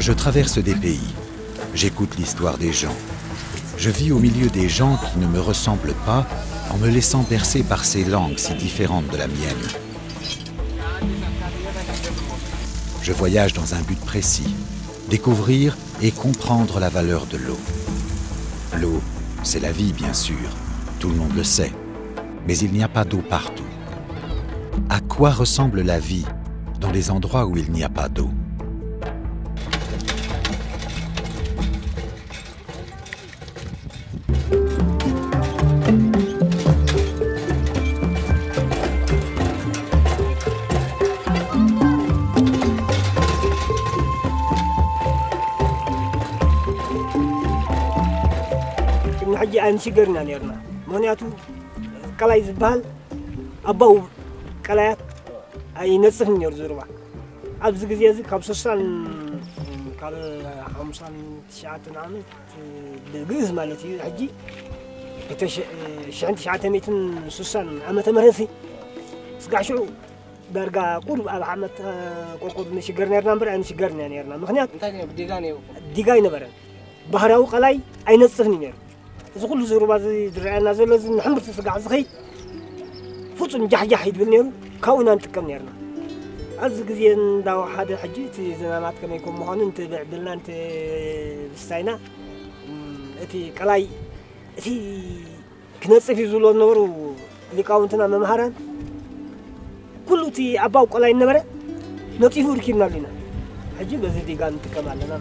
Je traverse des pays, j'écoute l'histoire des gens. Je vis au milieu des gens qui ne me ressemblent pas en me laissant bercer par ces langues si différentes de la mienne. Je voyage dans un but précis, découvrir et comprendre la valeur de l'eau. L'eau, c'est la vie bien sûr, tout le monde le sait, mais il n'y a pas d'eau partout. À quoi ressemble la vie dans les endroits où il n'y a pas d'eau ? أنشجرنا نيرنا مونياتو كلاي زبال أباو كلايات أي نصف نير زربا أبز جزيزي كابسوسان كال خمسان تسعة نعمت بالجز مالتي حجي بتش شعنت شعة ميتن سوسان أما تمرسي سقاشو درجة قرب على عمت قرب نشجرنا نيرنا برا نشجرنا نيرنا مخنيات ديجاني نبرا بحراو كلاي أي نصف نير زغل زربا زي درعنا زلز نحمر تسقع زخي فوتن جح يدبلنيرو كونا نتكم نيرنا أز جزين داو حد حجيتي زنامات كم يكون مهون أنت بعدلنا أنت بستاينا أتي كلاي أتي كنت في زلون نورو اللي كونتنا ممهران كله تي أباو كلاي نمرة نطيفور كنا لنا حجي بزيدي كان نتكم علينا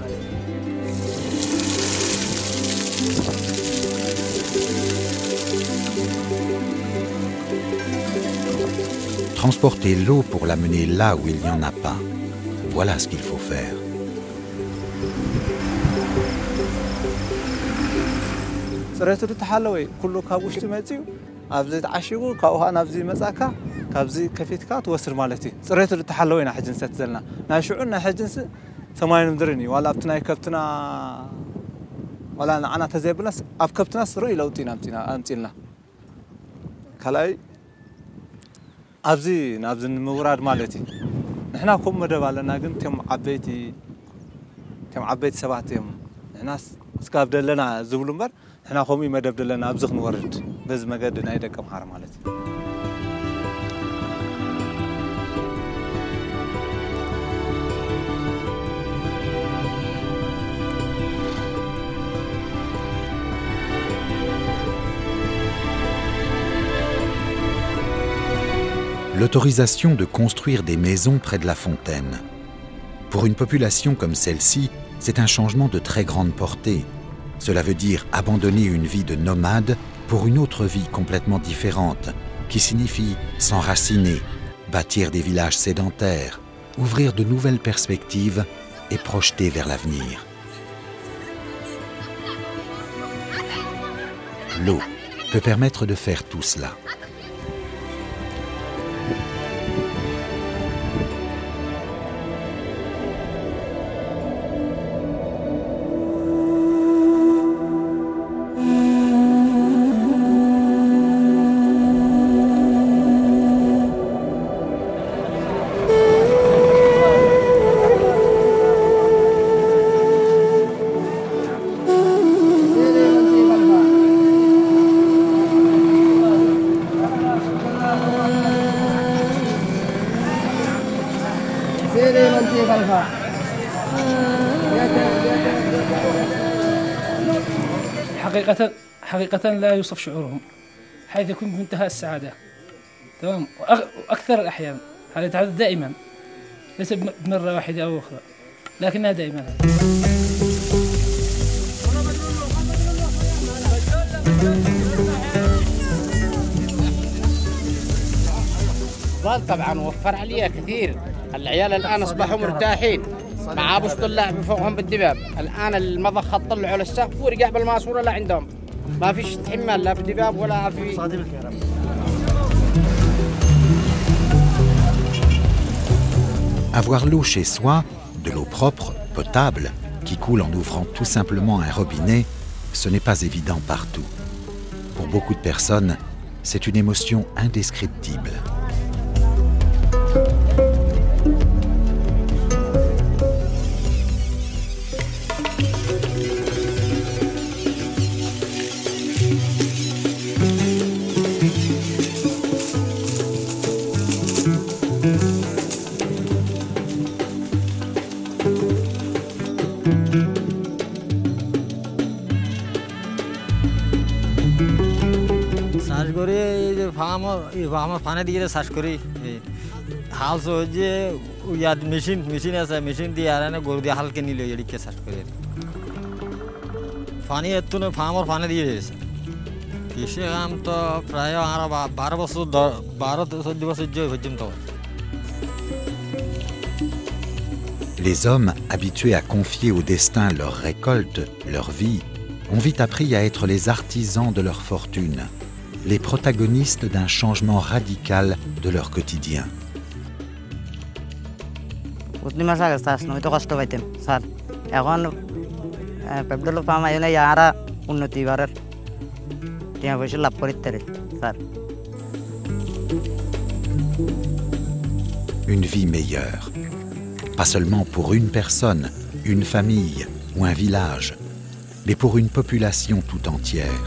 Transporter l'eau pour l'amener là où il n'y en a pas. Voilà ce qu'il faut faire. صرت تحلوي كله كابوشت ماتيو أبزيت عشيقو كأوها نبزي مساكا كابزي كفيتكا توسر مالتي صرت تحلوينا حجن ستزلنا ناشعونا حجن ثمانين مدرني ولا بتنا كبتنا ولا أنا تزيبلس أب كبتنا سروي لو تينا أمتينا كلاي أبزي نابزن موراد مالتي نحنا كم مدبالنا جن تم عبيت سبعتهم ناس سكاب دلنا زبلمبر نحنا خمي مدب دلنا أبزخ نورد بز مجد نايدك كم حرام مالتي L'autorisation de construire des maisons près de la fontaine. Pour une population comme celle-ci, c'est un changement de très grande portée. Cela veut dire abandonner une vie de nomade pour une autre vie complètement différente, qui signifie s'enraciner, bâtir des villages sédentaires, ouvrir de nouvelles perspectives et projeter vers l'avenir. L'eau peut permettre de faire tout cela. حقيقة لا يوصف شعورهم حيث يكون بمنتهى السعادة تمام وأكثر الأحيان هذا يتحدث دائما ليس بمرة واحدة أو أخرى لكنها دائما طبعا وفر عليها كثير العيال الآن أصبحوا مرتاحين ما عابوا طلع بفوقهم بالدباب الآن المضخة طلعوا للسقف ورجع بالماسورة لا عندهم ما فيش تحمل لا بدباب ولا في صادم الكهرباء. Avoir l'eau chez soi, de l'eau propre, potable, qui coule en ouvrant tout simplement un robinet, ce n'est pas évident partout. Pour beaucoup de personnes, c'est une émotion indescriptible. চাষ করি এই যে ফার্মার ফানে দিয়ে চাষ করি হাল সহজে ইয়াত মেশিন আছে মেশিন দিয়ে আর গরু দিয়ে হালকে নিলে এদিকে চাষ করি পানি এত না ফার্মার ফানে দিয়ে দিয়েছে কৃষি কাম তো প্রায় আর 12 বছর 12-14 বছর পর্যন্ত। Les hommes, habitués à confier au destin leur récolte, leur vie, ont vite appris à être les artisans de leur fortune, les protagonistes d'un changement radical de leur quotidien. প্রতি মাস আগে চাষ নয় তো কষ্ট পাইতেন স্যার এখন পেট্রোল পাম্প আইনে ইয়ারা উন্নতি বাড়ার টিয়া পয়সা লাভ করতে sir. Une vie meilleure. Pas seulement pour une personne, une famille ou un village, mais pour une population tout entière.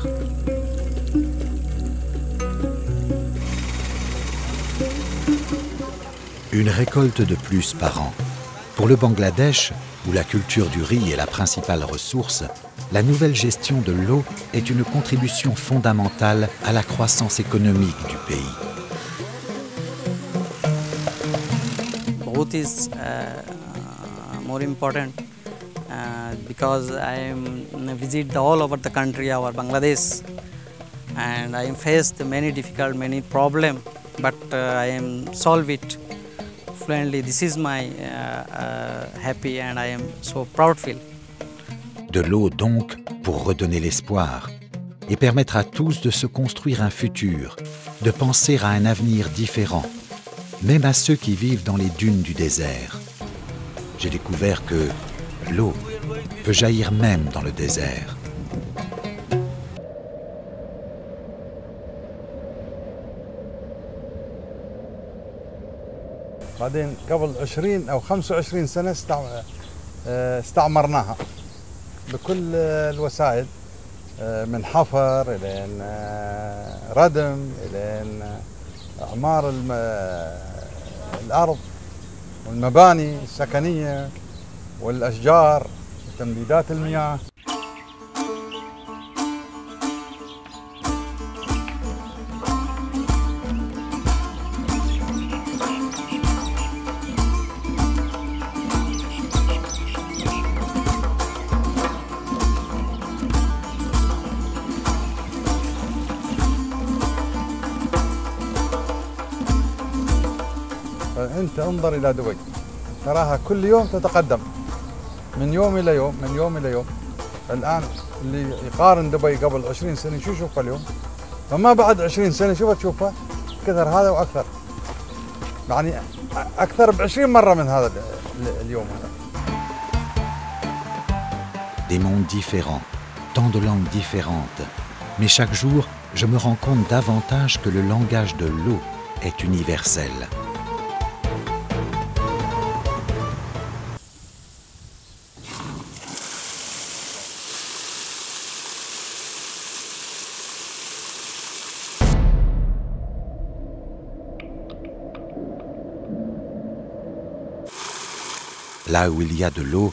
Une récolte de plus par an. Pour le Bangladesh, où la culture du riz est la principale ressource, la nouvelle gestion de l'eau est une contribution fondamentale à la croissance économique du pays. Both is more important because I visit all over the country, our Bangladesh, and I faced many difficult, many problem, but I am solve it fluently. This is my happy, and I am so proud feel. De l'eau donc pour redonner l'espoir et permettre à tous de se construire un futur, de penser à un avenir différent, même à ceux qui vivent dans les dunes du désert. J'ai découvert que l'eau peut jaillir même dans le désert. بعدين قبل 20 أو 25 سنة استعمرناها بكل الوسائل من حفر إلى ردم إلى إعمار الأرض والمباني السكنية والأشجار وتمديدات المياه. أنت انظر إلى دبي تراها كل يوم تتقدم من يوم إلى يوم من يوم إلى يوم. الآن اللي يقارن دبي قبل 20 سنة شو يشوفها اليوم؟ فما بعد 20 سنة شو بتشوفها؟ كثر هذا وأكثر، يعني أكثر ب20 مرة من هذا اليوم هذا. Des mondes différents, tant de langues différentes, mais chaque jour, je me rends compte davantage que le langage de l'eau est universel. Là où il y a de l'eau,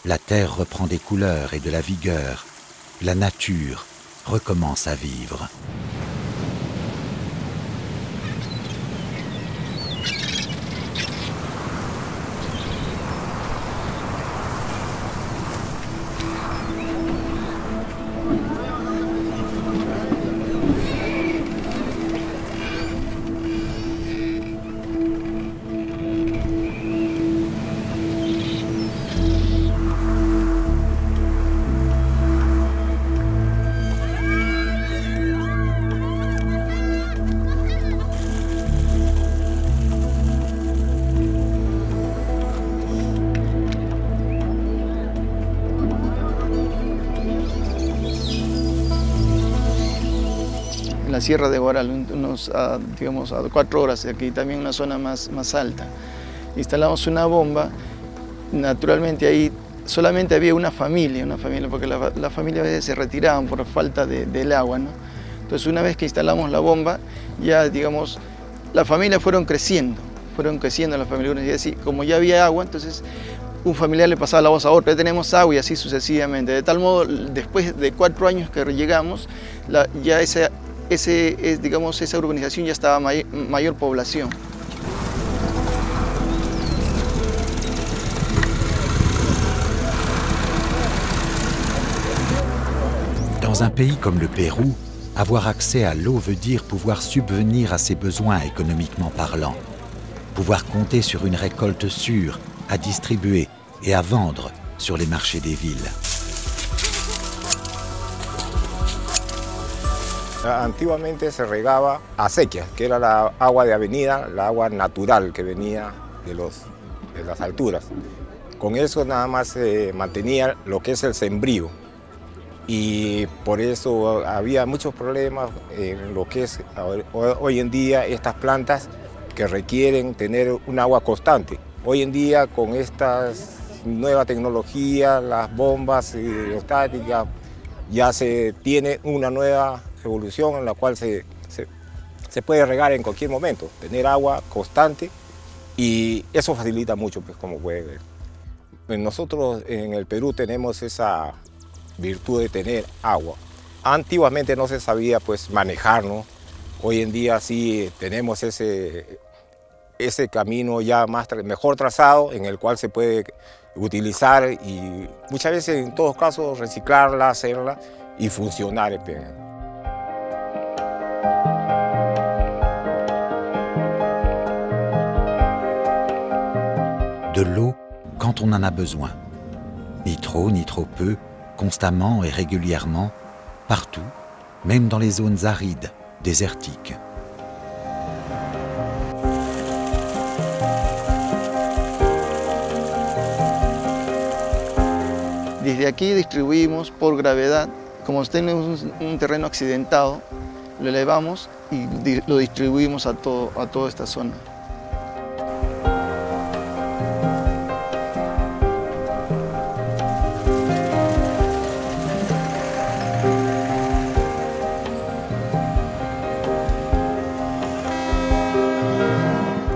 la terre reprend des couleurs et de la vigueur. La nature recommence à vivre. La Sierra de Guaral, digamos, a 4 horas de aquí, también una zona más alta. Instalamos una bomba, naturalmente ahí solamente había una familia porque la familia a veces se retiraban por falta del agua, ¿no? Entonces una vez que instalamos la bomba, ya digamos, las familias fueron creciendo las familias, y así, como ya había agua, entonces un familiar le pasaba la voz a otro, ya tenemos agua y así sucesivamente. De tal modo, después de 4 años que llegamos, ya digamos, esa urbanización ya estaba mayor población. Dans un pays comme le Pérou, avoir accès à l'eau veut dire pouvoir subvenir à ses besoins économiquement parlant, pouvoir compter sur une récolte sûre à distribuer et à vendre sur les marchés des villes. Antiguamente se regaba a sequía, que era la agua de avenida, la agua natural que venía de las alturas. Con eso nada más se mantenía lo que es el sembrío. Y por eso había muchos problemas en lo que es hoy en día estas plantas que requieren tener un agua constante. Hoy en día con estas nuevas tecnologías, las bombas hidrostáticas, ya se tiene una nueva evolución en la cual se puede regar en cualquier momento, tener agua constante y eso facilita mucho, pues, como puede ver. Nosotros en el Perú tenemos esa virtud de tener agua. Antiguamente no se sabía pues manejarnos, hoy en día sí tenemos ese camino ya mejor trazado en el cual se puede utilizar y muchas veces en todos casos reciclarla, hacerla y funcionar. De l'eau quand on en a besoin. Ni trop peu, constamment et régulièrement, partout, même dans les zones arides, désertiques. Desde aquí distribuimos por gravedad, como tenemos un terreno accidentado, lo elevamos y lo distribuimos a toda esta zona.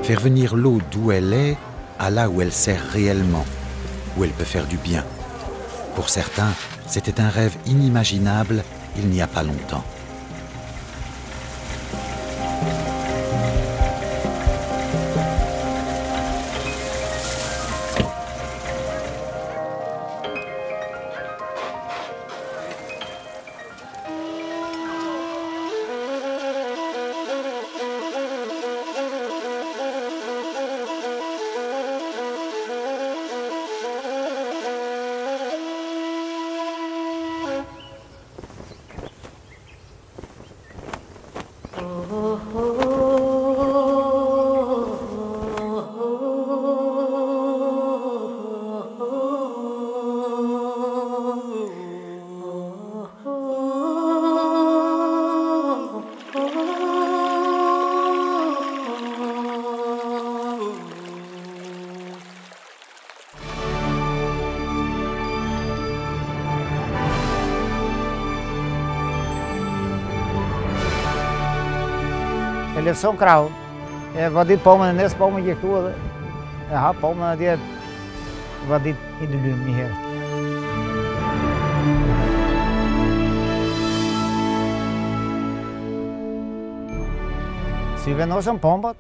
Faire venir l'eau d'où elle est à là où elle sert réellement, où elle peut faire du bien. Pour certains, c'était un rêve inimaginable il n'y a pas longtemps. Eleção Krau. Wat dit palmen en nest palmen je toe. Ja, palmen die wat dit in de luim hier. Si we nou zo'n pompat,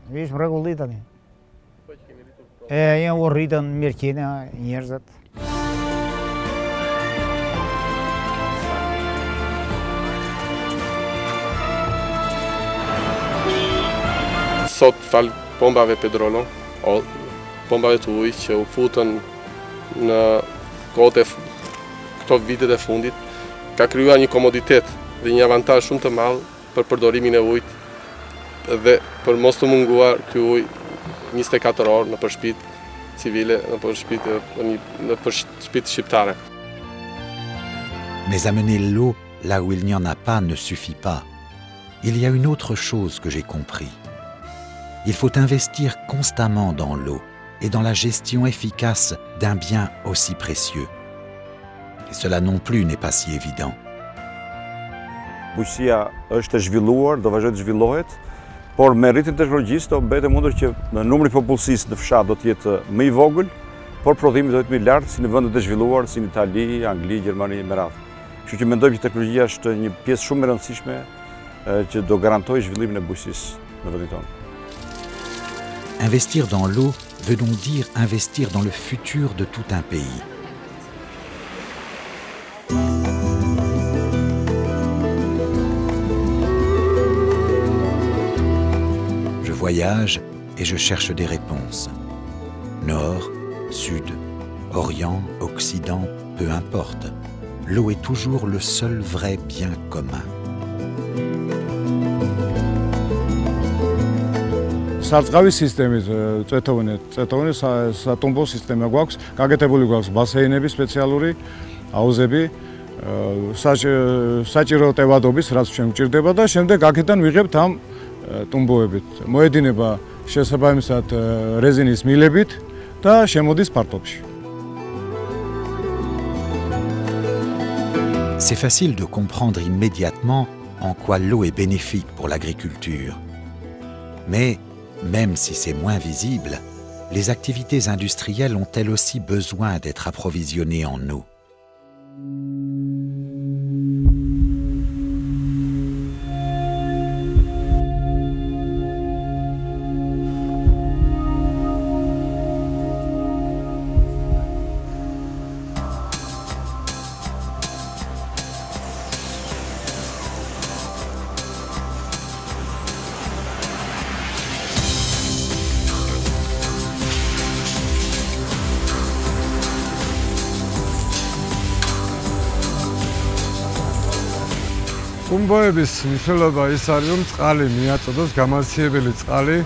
wees regulitan. Je wordt dan meer kennen hier zit. Sot fal bombave pedrolo, o bombave të ujë që u futën në kohët këto vitet e fundit, ka krijuar një komoditet dhe një avantazh shumë të madh për përdorimin e ujit dhe për mos të munguar ky ujë 24 orë në shtëpitë civile, në shtëpitë shqiptare. Mais amener l'eau là où il n'y en a pas ne suffit pas. Il y a une autre chose que j'ai compris. Il faut investir constamment dans l'eau et dans la gestion efficace d'un bien aussi précieux. Et cela non plus n'est pas si évident. Bujësia është e zhvilluar, do vazhdoj të zhvillohet, por me rritjen e teknologjisë do bëhet e mundur që numri i popullsisë në fshat do të jetë më i vogël, por prodhimi do të jetë më i lartë si në vendet e zhvilluar si në Itali, Angli, Gjermani me radhë. Kështu që mendoj që teknologjia është një pjesë shumë e rëndësishme që do garantojë zhvillimin e bujqësisë në vendin tonë. Investir dans l'eau veut donc dire investir dans le futur de tout un pays. Je voyage et je cherche des réponses. Nord, Sud, Orient, Occident, peu importe. L'eau est toujours le seul vrai bien commun. Სარწყავის სისტემის წვეთოვანი სატომბო სისტემა გვაქვს, გაკეთებული გვაქვს ბასეინები სპეციალური, აუზები, საჭირო ტევადობის, რაც ჩვენ გვჭირდება და შემდეგ აქედან ვიღებთ ამ ტუმბოებით. მოედინება შესაბამისად რეზინის მილებით და შემოდის ფართობში. C'est facile de comprendre immédiatement en quoi l'eau est bénéfique pour l'agriculture. Mais même si c'est moins visible, les activités industrielles ont elles aussi besoin d'être approvisionnées en eau. ტუმბოების მნიშვნელობა ის არის, რომ წყალი მიაწოდოს გამაციებელი წყალი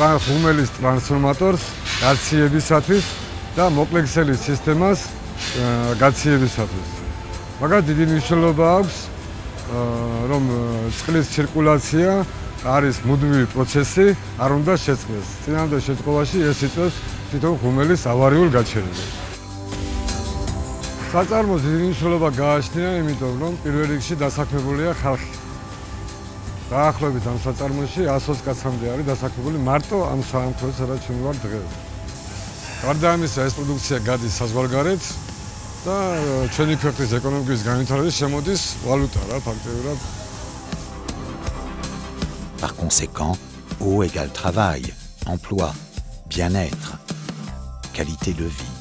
ხუმელის ტრანსფორმატორს გაციებისათვის და მოკლექსელის სისტემას გაციებისათვის. მაგას დიდი მნიშვნელობა აქვს, რომ წყლის ცირკულაცია არის მუდმივი პროცესი, არ უნდა შეწყდეს. წინამდე შემთხვევაში ეს იწვევს თვითონ ხუმელის ავარიულ გაჩერებას. საწარმოს დიდი მნიშვნელობა გააჩნია, იმიტომ რომ პირველ რიგში დასაქმებულია ხალხი. დაახლოებით ამ საწარმოში 120 კაცამდე არის დასაქმებული მარტო ამ სამხედრო სადაც ჩვენ ვართ დღეს. გარდა ამისა, ეს პროდუქცია გადის საზღვარგარეთ და ჩვენი ქვეყნის ეკონომიკის განვითარების შემოდის ვალუტა რა ფაქტობრივად. Par conséquent, eau égale travail, emploi, bien-être, qualité de vie.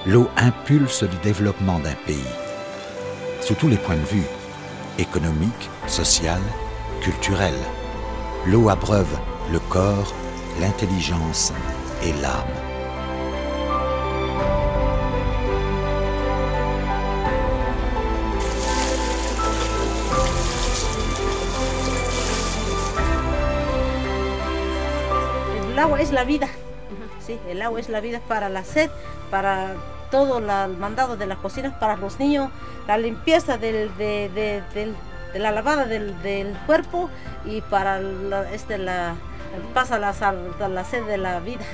L'eau impulse le développement d'un pays, sous tous les points de vue, économique, social, culturel. L'eau abreuve le corps, l'intelligence et l'âme. El agua es la vida, sí, el agua es la vida para la sed, para todo el mandado de las cocinas para los niños, la limpieza de la lavada del cuerpo y para pasa la sed de la vida.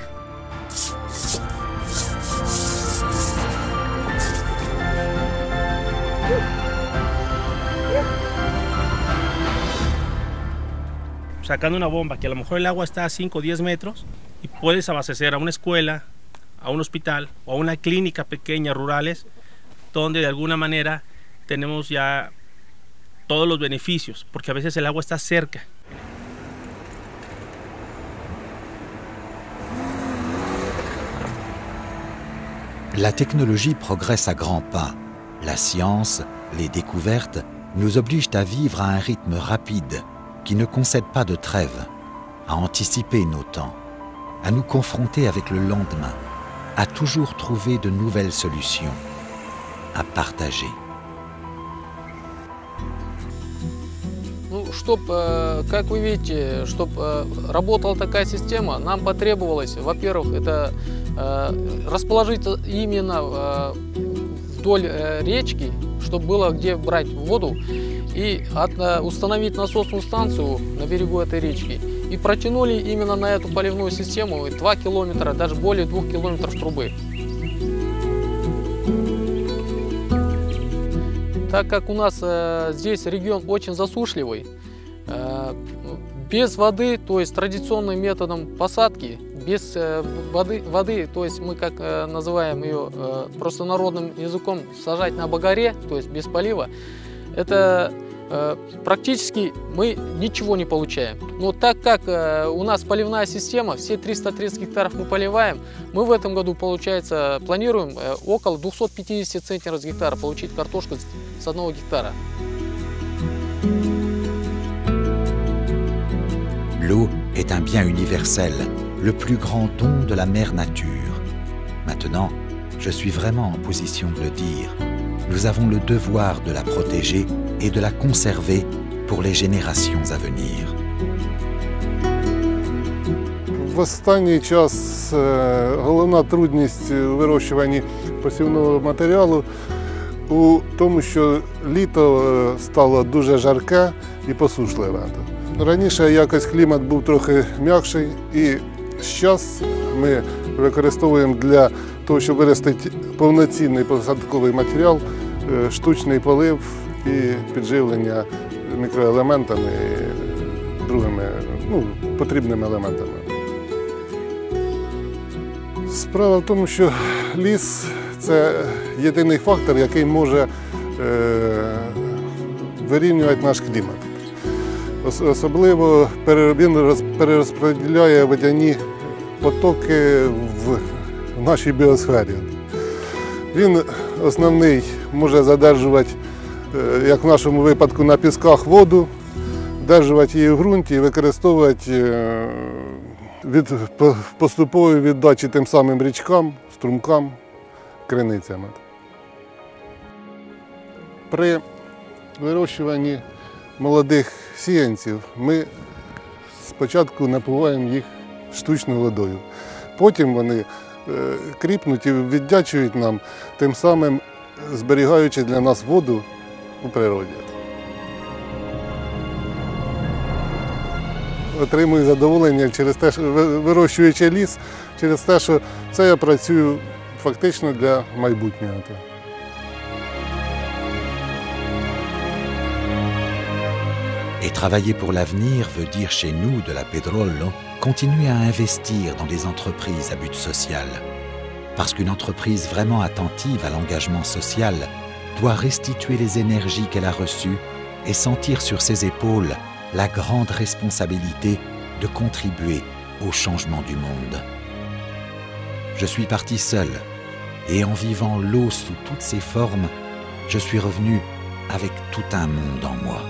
Sacando una bomba que a lo mejor el agua está a 5 o 10 metros y puedes abastecer a una escuela, a un hospital o a una clínica pequeña rurales donde de alguna manera tenemos ya todos los beneficios, porque a veces el agua está cerca. La technologie progresse à grands pas. La science, les découvertes nous obligent à vivre à un rythme rapide qui ne concède pas de trêve, à anticiper nos temps, à nous confronter avec le lendemain, à toujours trouver de nouvelles solutions, à partager. Чтобы, как вы видите, чтобы работала такая система, нам потребовалось, во-первых, это расположить именно вдоль речки, чтобы было где брать воду, и установить насосную станцию на берегу этой речки. И протянули именно на эту поливную систему 2 километра, даже более 2 километров трубы. Так как у нас здесь регион очень засушливый, без воды, то есть традиционным методом посадки, без воды, то есть мы как называем ее простонародным языком сажать на багаре, то есть без полива, это практически мы ничего не получаем. Но так как у нас поливная система, все 330 гектаров мы поливаем, мы в этом году, получается, планируем около 250 центнеров с гектара получить картошку с 1 гектара. L'eau est un bien universel, le plus grand don de la mère nature. Maintenant, je suis vraiment en position de le dire. Nous avons le devoir de la protéger et de la conserver pour les générations à venir. В останній час головна трудність у вирощуванні посівного матеріалу у тому, що літо стало дуже жарке і посушливе. Раніше якось клімат був трохи м'якший, і зараз ми використовуємо для того, щоб виростити повноцінний посадковий матеріал, штучний полив і підживлення мікроелементами і другими потрібними елементами. Справа в тому, що ліс – це єдиний фактор, який може вирівнювати наш клімат. Особливо він перерозподіляє водяні потоки в нашій біосфері. Він основний може задержувати, як в нашому випадку, на пісках воду, держувати її в ґрунті і використовувати поступової віддачі тим самим річкам, струмкам, криницями. При вирощуванні молодих сіянців ми спочатку напуваємо їх штучною водою. Потім вони кріпнуть і віддячують нам, тим самим зберігаючи для нас воду у природі. Отримую задоволення через те, що вирощуючи ліс, через те, що це я працюю фактично для майбутнього. Et travailler pour l'avenir veut dire chez nous, de la Pedrolo, continuer à investir dans des entreprises à but social. Parce qu'une entreprise vraiment attentive à l'engagement social doit restituer les énergies qu'elle a reçues et sentir sur ses épaules la grande responsabilité de contribuer au changement du monde. Je suis parti seul, et en vivant l'eau sous toutes ses formes, je suis revenu avec tout un monde en moi.